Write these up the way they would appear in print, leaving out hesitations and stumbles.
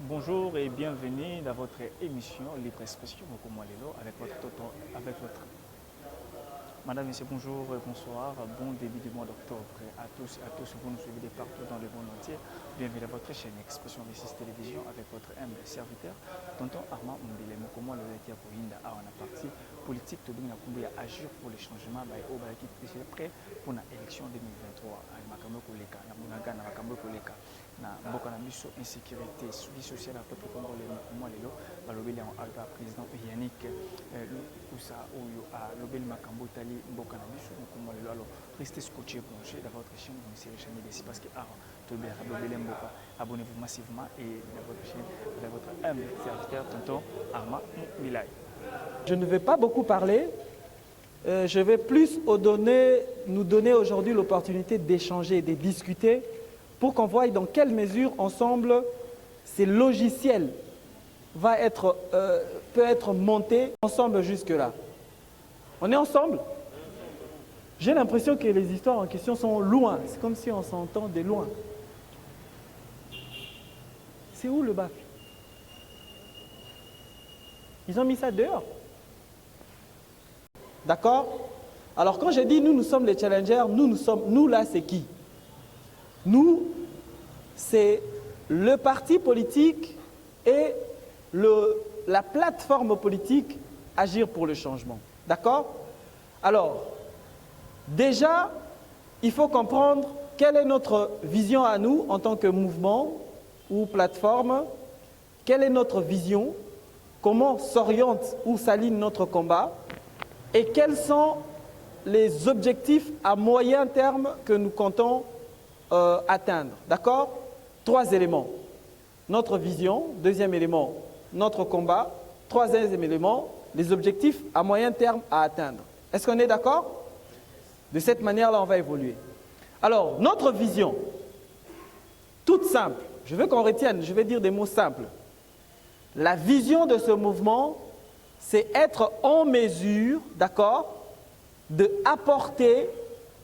Bonjour et bienvenue dans votre émission Libre Expression avec votre Madame, Messieurs, bonjour, bonsoir, bon début du mois d'octobre à tous et à tous, vous nous suivez de partout dans le monde entier. Bienvenue dans votre chaîne Expression V6 Télévision avec votre humble serviteur, Tonton Armand Mbile. Comment le Letia Kohinda a la partie politique, tout le monde a agir pour le changement, qui est prêt pour l'élection 2023. Makambo Koleka, na Munagana, Makambo Koleka, na Mboka na Miso, insécurité, suivi social à peuple congolais, moi les lots, balobeli en président Yannick Oussa Oyo à Lobel Makambo Tali, Mboka na Miso, moi les lots, alors restez scotché branché dans votre chaîne, vous ne serez jamais déçu parce que abonnez-vous massivement et dans votre chaîne, dans votre humble serviteur, Tonton Armand Milay. Je ne vais pas beaucoup parler. Je vais plus nous donner aujourd'hui l'opportunité d'échanger, de discuter pour qu'on voie dans quelle mesure ensemble ces logiciels peut être monté ensemble jusque-là. On est ensemble? J'ai l'impression que les histoires en question sont loin. C'est comme si on s'entend de loin. C'est où le bac? Ils ont mis ça dehors. D'accord? Alors quand je dis nous sommes les challengers, nous là c'est qui? Nous, c'est le parti politique et la plateforme politique Agir pour le changement. D'accord? Alors, déjà, il faut comprendre quelle est notre vision à nous en tant que mouvement ou plateforme, quelle est notre vision, comment s'oriente ou s'aligne notre combat et quels sont les objectifs à moyen terme que nous comptons atteindre. D'accord? 3 éléments. Notre vision, deuxième élément, notre combat, troisième élément, les objectifs à moyen terme à atteindre. Est-ce qu'on est d'accord? De cette manière-là, on va évoluer. Alors, notre vision, toute simple, je veux qu'on retienne, je vais dire des mots simples. La vision de ce mouvement, c'est être en mesure, d'accord, d'apporter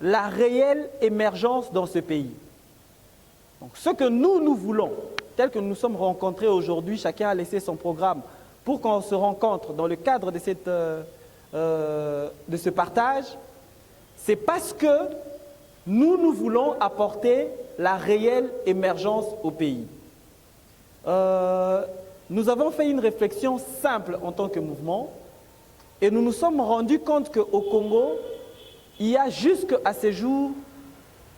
la réelle émergence dans ce pays. Donc, ce que nous voulons, tel que nous sommes rencontrés aujourd'hui, chacun a laissé son programme pour qu'on se rencontre dans le cadre de ce partage, c'est parce que nous voulons apporter la réelle émergence au pays. Nous avons fait une réflexion simple en tant que mouvement et nous nous sommes rendus compte qu'au Congo, il y a jusqu'à ce jour,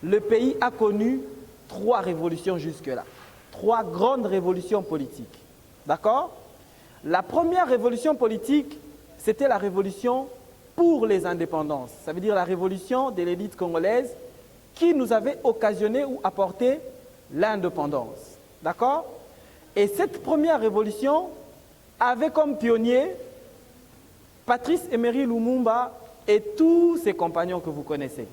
le pays a connu 3 révolutions jusque-là. 3 grandes révolutions politiques. D'accord? La première révolution politique, c'était la révolution pour les indépendances. Ça veut dire la révolution de l'élite congolaise qui nous avait occasionné ou apporté l'indépendance. D'accord? Et cette première révolution avait comme pionnier Patrice Emery Lumumba et tous ses compagnons que vous connaissez.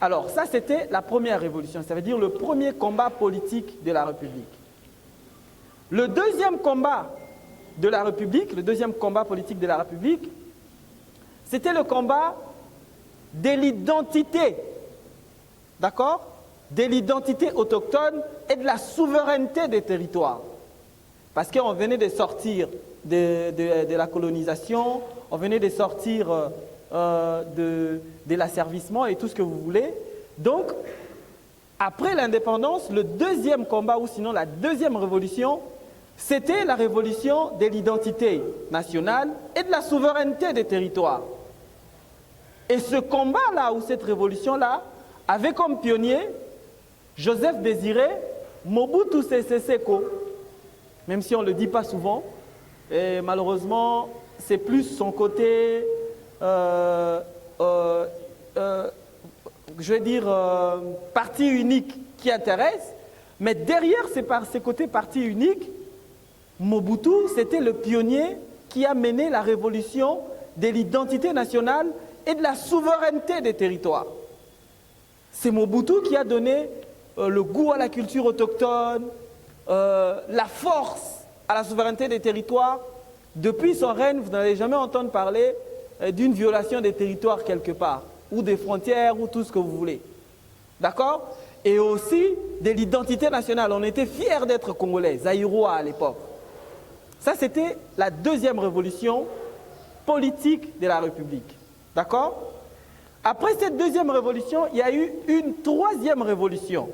Alors ça, c'était la première révolution, ça veut dire le premier combat politique de la République. Le deuxième combat de la République, le deuxième combat politique de la République, c'était le combat de l'identité, d'accord? De l'identité autochtone et de la souveraineté des territoires. Parce qu'on venait de sortir de la colonisation, on venait de sortir de l'asservissement et tout ce que vous voulez. Donc, après l'indépendance, le deuxième combat, ou sinon la deuxième révolution, c'était la révolution de l'identité nationale et de la souveraineté des territoires. Et ce combat-là, ou cette révolution-là, avait comme pionnier Joseph Désiré Mobutu Sese Seko, même si on ne le dit pas souvent, et malheureusement, c'est plus son côté, je vais dire, parti unique qui intéresse, mais derrière ces côtés parti unique, Mobutu, c'était le pionnier qui a mené la révolution de l'identité nationale et de la souveraineté des territoires. C'est Mobutu qui a donné le goût à la culture autochtone, la force à la souveraineté des territoires. Depuis son règne, vous n'allez jamais entendre parler d'une violation des territoires quelque part, ou des frontières, ou tout ce que vous voulez. D'accord? et aussi de l'identité nationale. On était fiers d'être Congolais, Zaïrois à l'époque. Ça, c'était la deuxième révolution politique de la République. D'accord? Après cette deuxième révolution, il y a eu une troisième révolution.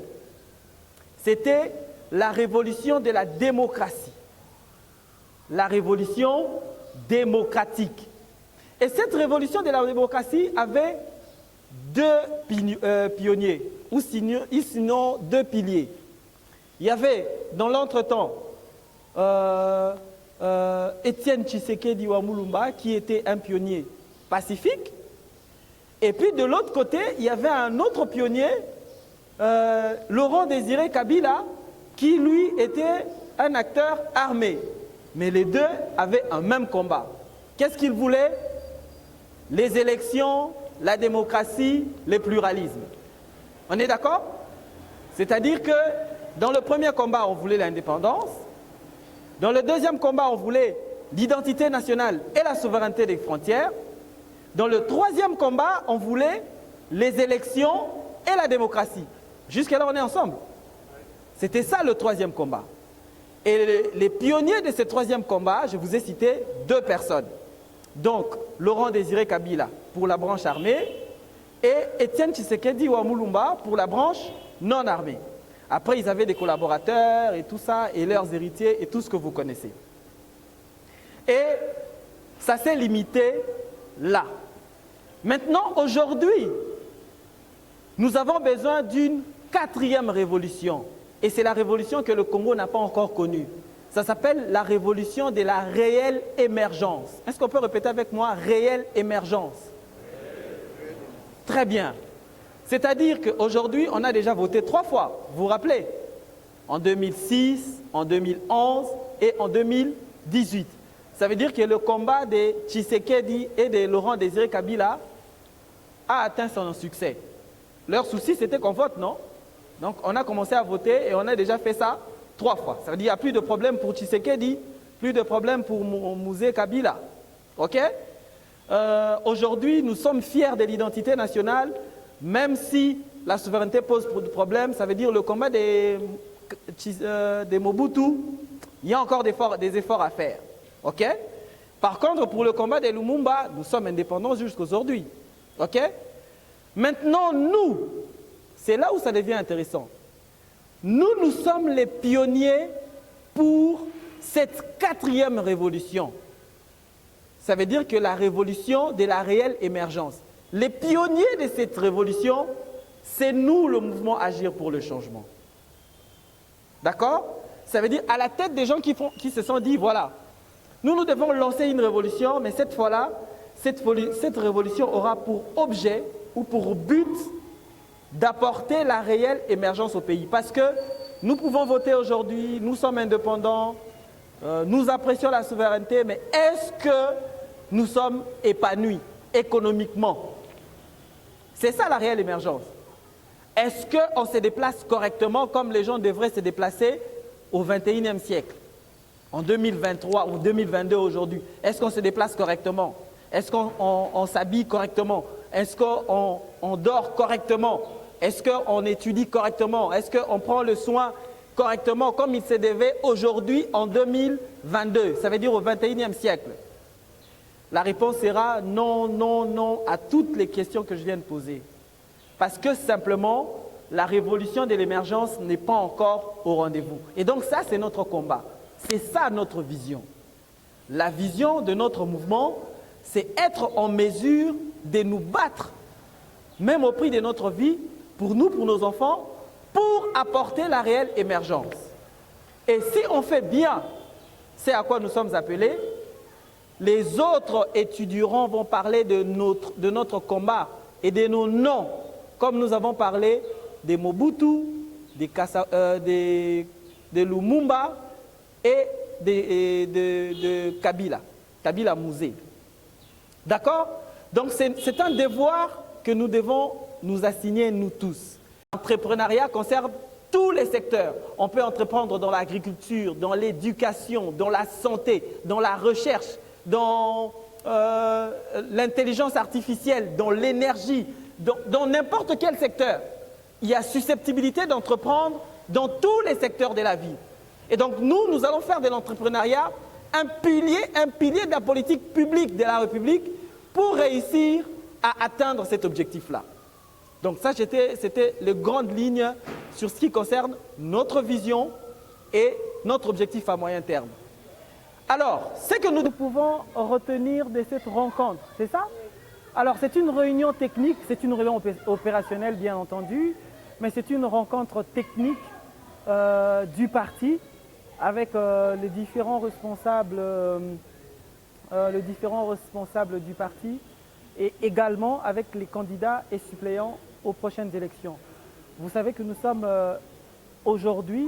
C'était la révolution de la démocratie. La révolution démocratique. Et cette révolution de la démocratie avait deux pionniers, ou sinon deux piliers. Il y avait, dans l'entretemps, Étienne Tshisekedi Wamulumba, qui était un pionnier pacifique. Et puis de l'autre côté, il y avait un autre pionnier, Laurent Désiré Kabila, qui lui était un acteur armé. Mais les deux avaient un même combat. Qu'est-ce qu'ils voulaient? Les élections, la démocratie, le pluralisme. On est d'accord? C'est-à-dire que dans le premier combat, on voulait l'indépendance. Dans le deuxième combat, on voulait l'identité nationale et la souveraineté des frontières. Dans le troisième combat, on voulait les élections et la démocratie. Jusqu'à là, on est ensemble. C'était ça le troisième combat. Et les pionniers de ce troisième combat, je vous ai cité deux personnes. Donc, Laurent Désiré Kabila pour la branche armée et Étienne Tshisekedi Wamulumba pour la branche non armée. Après, ils avaient des collaborateurs et tout ça, et leurs héritiers et tout ce que vous connaissez. Et ça s'est limité là. Maintenant, aujourd'hui, nous avons besoin d'une quatrième révolution. Et c'est la révolution que le Congo n'a pas encore connue. Ça s'appelle la révolution de la réelle émergence. Est-ce qu'on peut répéter avec moi, réelle émergence? Très bien. C'est-à-dire qu'aujourd'hui, on a déjà voté 3 fois. Vous vous rappelez? En 2006, en 2011 et en 2018. Ça veut dire que le combat de Tshisekedi et de Laurent Désiré Kabila a atteint son succès. Leur souci, c'était qu'on vote, non? Donc, on a commencé à voter et on a déjà fait ça 3 fois. Ça veut dire qu'il n'y a plus de problème pour Tshisekedi, plus de problème pour Mouzé Kabila. OK? Aujourd'hui, nous sommes fiers de l'identité nationale, même si la souveraineté pose problème. Ça veut dire le combat des Mobutu, il y a encore des efforts à faire. OK? Par contre, pour le combat des Lumumba, nous sommes indépendants jusqu'à aujourd'hui. OK? Maintenant, nous, c'est là où ça devient intéressant. Nous sommes les pionniers pour cette quatrième révolution. Ça veut dire que la révolution de la réelle émergence. Les pionniers de cette révolution, c'est nous, le mouvement Agir pour le changement. D'accord? Ça veut dire à la tête des gens qui se sont dit, voilà, nous devons lancer une révolution, mais cette fois-là, cette révolution aura pour objet ou pour but d'apporter la réelle émergence au pays. Parce que nous pouvons voter aujourd'hui, nous sommes indépendants, nous apprécions la souveraineté, mais est-ce que nous sommes épanouis économiquement? C'est ça la réelle émergence. Est-ce qu'on se déplace correctement comme les gens devraient se déplacer au XXIe siècle, en 2023 ou 2022 aujourd'hui? Est-ce qu'on se déplace correctement? Est-ce qu'on s'habille correctement? Est-ce qu'on dort correctement? Est-ce qu'on étudie correctement? Est-ce qu'on prend le soin correctement comme il se devait aujourd'hui en 2022? Ça veut dire au XXIe siècle. La réponse sera non, non, non à toutes les questions que je viens de poser. Parce que simplement, la révolution de l'émergence n'est pas encore au rendez-vous. Et donc ça, c'est notre combat. C'est ça notre vision. La vision de notre mouvement, c'est être en mesure de nous battre, même au prix de notre vie, pour nous, pour nos enfants, pour apporter la réelle émergence. Et si on fait bien, c'est à quoi nous sommes appelés, les autres étudiants vont parler de notre combat et de nos noms, comme nous avons parlé des Mobutu, des Lumumba et de Kabila, Kabila Mouzé. D'accord? Donc c'est un devoir que nous devons nous assigner, nous tous. L'entrepreneuriat concerne tous les secteurs. On peut entreprendre dans l'agriculture, dans l'éducation, dans la santé, dans la recherche, dans l'intelligence artificielle, dans l'énergie, dans n'importe quel secteur. il y a susceptibilité d'entreprendre dans tous les secteurs de la vie. Et donc nous allons faire de l'entrepreneuriat un pilier de la politique publique de la République pour réussir à atteindre cet objectif-là. Donc ça, c'était les grandes lignes sur ce qui concerne notre vision et notre objectif à moyen terme. Alors, ce que nous pouvons retenir de cette rencontre, c'est ça? Alors, c'est une réunion technique, c'est une réunion opérationnelle, bien entendu, mais c'est une rencontre technique du parti avec les différents responsables du parti et également avec les candidats et suppléants aux prochaines élections. Vous savez que nous sommes aujourd'hui,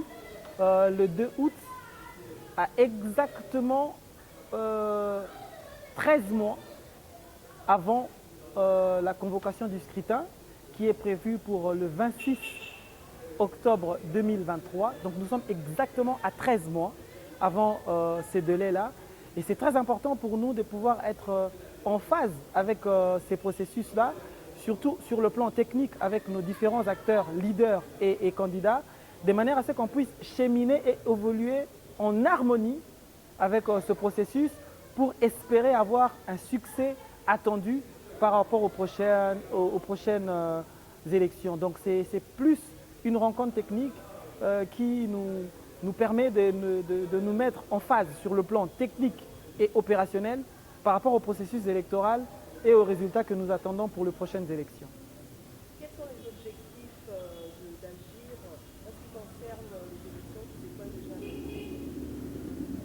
le 2 août, à exactement 13 mois avant la convocation du scrutin qui est prévue pour le 26 octobre 2023. Donc nous sommes exactement à 13 mois avant ces délais-là. Et c'est très important pour nous de pouvoir être en phase avec ces processus-là, surtout sur le plan technique avec nos différents acteurs, leaders et candidats, de manière à ce qu'on puisse cheminer et évoluer en harmonie avec ce processus pour espérer avoir un succès attendu par rapport aux prochaines élections. Donc c'est plus une rencontre technique qui nous permet de nous mettre en phase sur le plan technique et opérationnel par rapport au processus électoral et aux résultats que nous attendons pour les prochaines élections. Quels sont les objectifs d'Agir en ce qui concerne les élections qui dépendent déjà?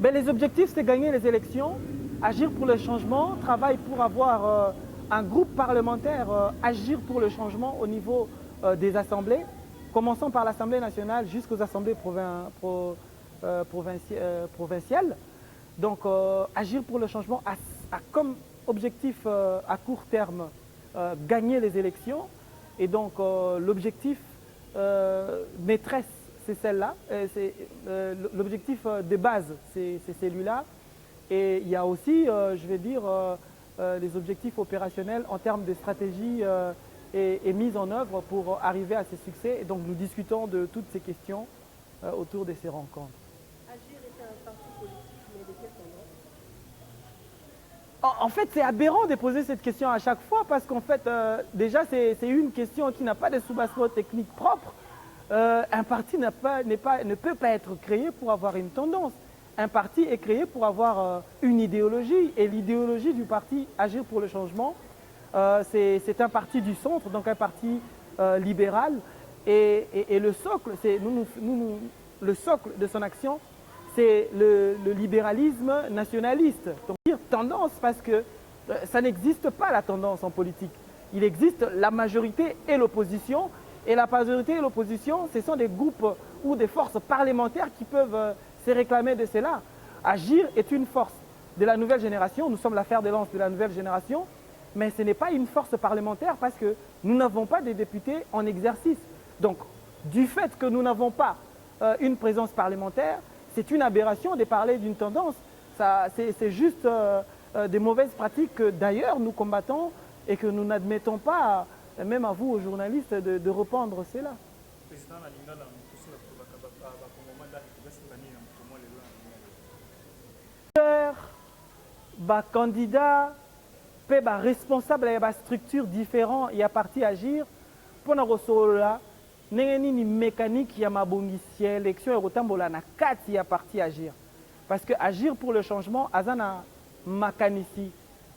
Ben, les objectifs, c'est gagner les élections, agir pour le changement, travailler pour avoir un groupe parlementaire, agir pour le changement au niveau des assemblées, commençant par l'Assemblée nationale jusqu'aux assemblées provinciales. Donc, agir pour le changement a comme objectif à court terme gagner les élections. Et donc, l'objectif maîtresse, c'est celle-là. L'objectif de base, c'est celui-là. Et il y a aussi, je vais dire, les objectifs opérationnels en termes de stratégie et mise en œuvre pour arriver à ces succès. Et donc, nous discutons de toutes ces questions autour de ces rencontres. Agir est un parti politique, mais de quelle tendance? En fait, c'est aberrant de poser cette question à chaque fois parce qu'en fait, déjà, c'est une question qui n'a pas de soubassement technique propre. Un parti ne peut pas être créé pour avoir une tendance. Un parti est créé pour avoir une idéologie. Et l'idéologie du parti Agir pour le changement, c'est un parti du centre, donc un parti libéral. Et le socle, le socle de son action, c'est le libéralisme nationaliste. Donc, dire tendance parce que ça n'existe pas la tendance en politique. Il existe la majorité et l'opposition. Et la majorité et l'opposition, ce sont des groupes ou des forces parlementaires qui peuvent se réclamer de cela. Agir est une force de la nouvelle génération. Nous sommes la fer de lance de la nouvelle génération. Mais ce n'est pas une force parlementaire parce que nous n'avons pas de députés en exercice. Donc, du fait que nous n'avons pas une présence parlementaire, c'est une aberration de parler d'une tendance. C'est juste des mauvaises pratiques que d'ailleurs nous combattons et que nous n'admettons pas, même à vous, aux journalistes, de reprendre cela. Candidat, responsable de structures différentes et à partir agir pour nous recevoir ni mécanique ya mabongisi élection et rotambola na kati ya parti agir parce que agir pour le changement azana makanisi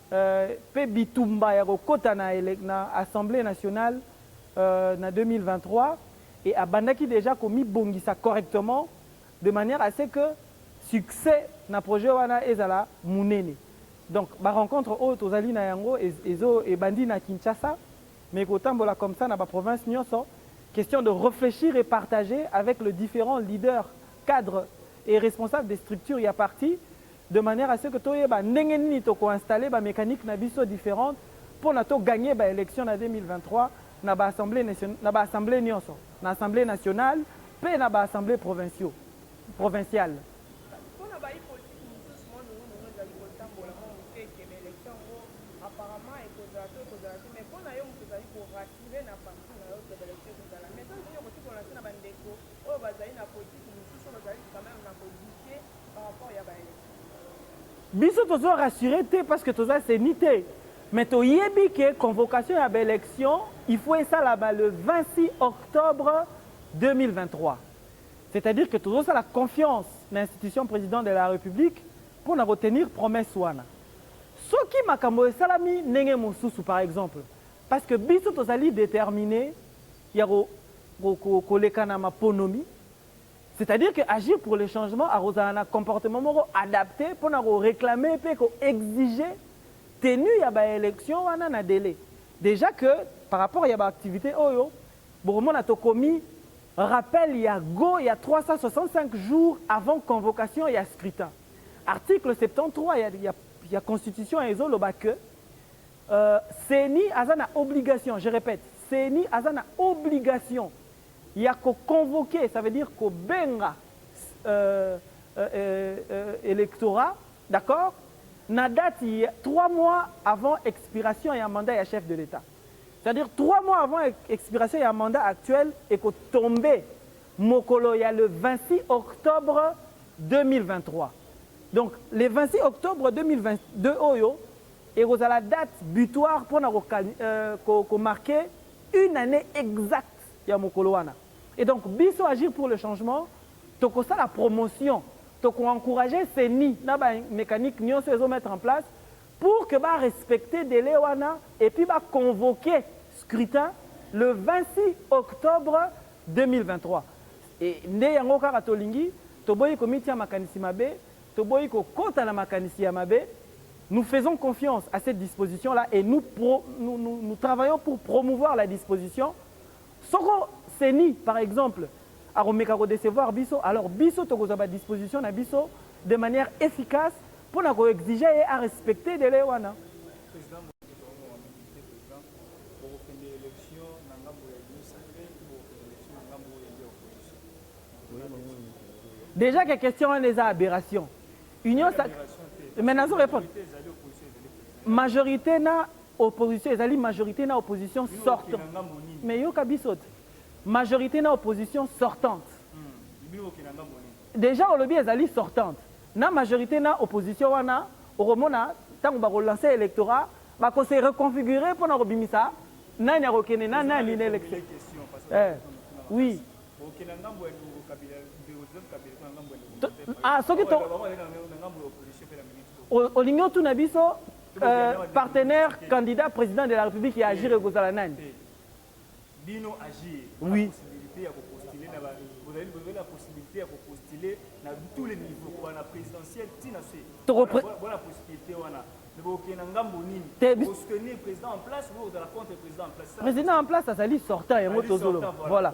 pe bitumba ya kokota na assemblée nationale na 2023 et abandaki déjà komi bongisa correctement de manière à ce que succès na projet wana ezala munene. Donc ba rencontre haute aux ali na yango ezo e bandi na Kinshasa mais kotambola comme ça na ba province nyonso. Question de réfléchir et partager avec les différents leaders, cadres et responsables des structures y a parti, de manière à ce que nous installer des mécaniques différentes pour gagner l'élection en 2023 dans l'Assemblée nationale et dans l'Assemblée provinciale. pour rassurer na parti na l'autre de l'élection de la mais tant que vous lancez na bandeko oh bazali na politique mususu bazali quand même na codifier par rapport ya ba élection biso tozo rassurer te parce que toza sénité mais toyebi que convocation ya ba élection il faut ça là-bas le 26 octobre 2023 c'est-à-dire que tozo ça la confiance na institution président de la République pour na retenir promesse wana soki makambo esalami ndenge mosusu par exemple parce que biso tozali déterminé ya koleka na maponomi c'est-à-dire que agir pour le changement akozala na comportement moko adapté pour na réclamer pe ko exiger tenue ya ba élection wana na délai déjà que par rapport ya ba activité oyo bokomona tokomi rappel ya go ya 365 jours avant convocation ya scrutin article 73 il y a constitution et ezoloba que CENI a une obligation, je répète, CENI a une obligation. Il y a qu'à convoquer, ça veut dire qu'au benga électorat, d'accord? Na date, 3 mois avant expiration et un mandat et un chef de l'État. C'est-à-dire 3 mois avant expiration et un mandat actuel et qu'au tombé, Mokolo, il y a le 26 octobre 2023. Donc, le 26 octobre 2022, Oyo, et vous avez la date butoir pour marquer une année exacte ya mokolo wana. Et donc, biso agir pour le changement, toko ça la promotion, toko encourager CENI, na ba mécanique nyonso se mettre en place pour que ba respecter délai wana et puis ba convoquer scrutin le 26 octobre 2023. Et ne yango kaka tolingi, toboyi komiti ya makanisi mabe, toboyi ko kota na makanisi ya mabe. Nous faisons confiance à cette disposition-là et nous travaillons pour promouvoir la disposition. Soko Seni, par exemple, à Romekaro décevoir Bisso, alors Bisso Tokozaba disposition à Bisso de manière efficace pour nous exiger et à respecter des Léwana. Déjà, que question est des aberrations. Union mais nous répondre. Majorité na opposition, ezali majorité na opposition sortante. Mais yo kabisot. Majorité na opposition sortante. Déjà au lobby ezali sortante. Na majorité na opposition wana oromona tango ba relancer électorat ba ko se reconfigurer pour na robimisa nani ya rokene na nani na élection. Oui. Ah soki to Oligno Tunabiso, partenaire, candidat président de la République qui agit au Gozalanani. Bino agir. Oui. Vous avez la possibilité de postuler dans tous les niveaux. Pour la présidentielle, voilà la possibilité. Vous avez le président en place, vous avez contre le président en place. Président en place, ça s'allie sortant et motozolo. Voilà.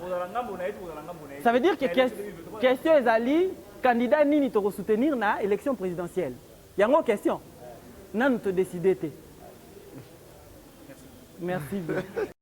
Ça veut dire que question est ali, candidat nini to soutenir na élection présidentielle. Il y a une question. Nous te décider. Merci.